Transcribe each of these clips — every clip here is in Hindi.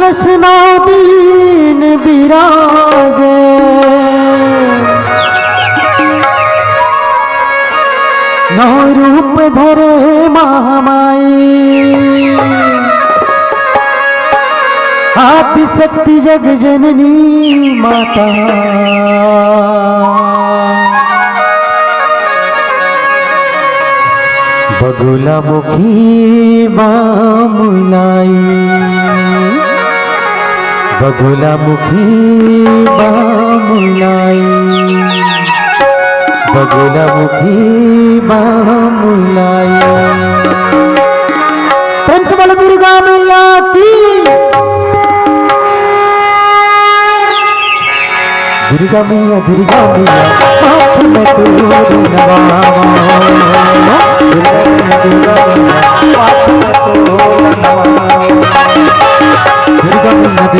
कलश नौ दीन बिराजे, नौ रूप धरे महामाई, आदि शक्ति जग जननी माता। बगुला मुखी बामुलाई, बगुला मुखी बामुलाई, बगुला मुखी बामुलाई। प्रेम से बोलो दुर्गा मैया की। दुर्गा मैया हाथ में तू नवावा, दुर्गा मैया हाथ में तू नवावा, दुर्गा मैया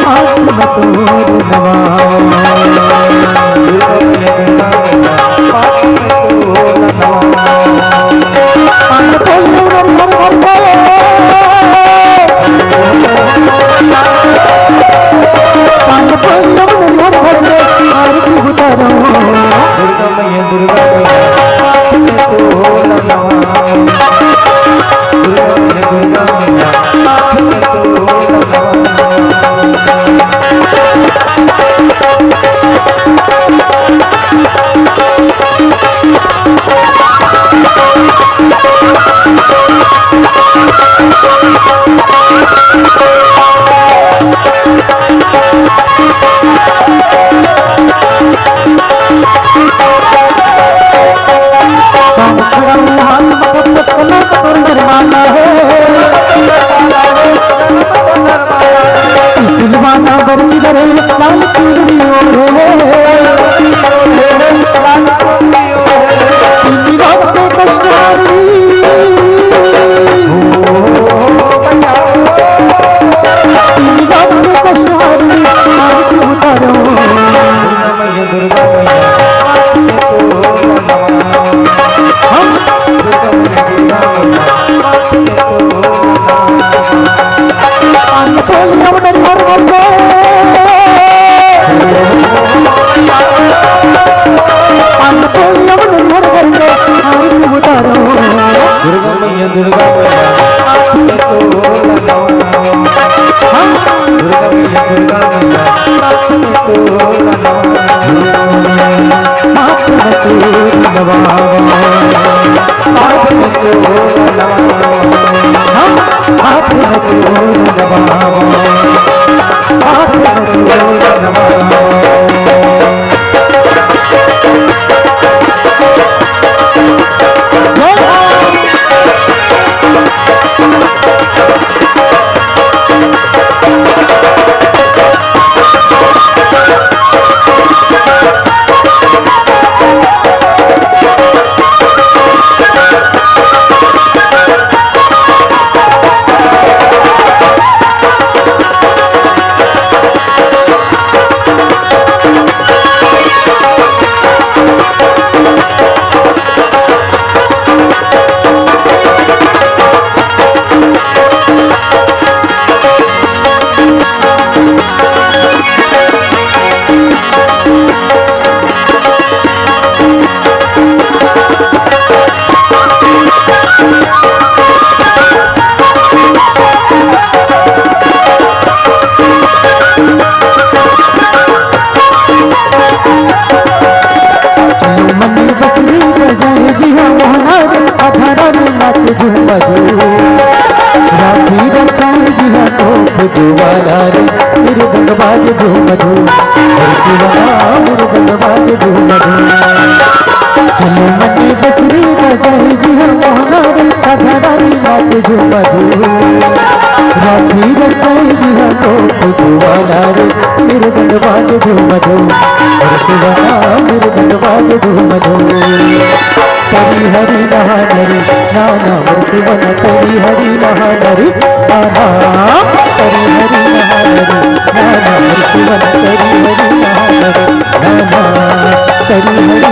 हाथ में तू नवावा, दुर्गा मैया हाथ में तू नवावा। चलो मनी बसरी बजाई जी मोहनारी अधरारी नाच झूमधू राशि रचाई जी तो खुदवाला रे मेरे गंगवाल झूमधू शिवना मेरे गंगवाल झूमधू तरी हरि नहानरी नाना शिवन तरी हरि नहानरी नाना तरी हरि नहानरी नाना शिवन तरी हरि नहानरी नाना तरी हरि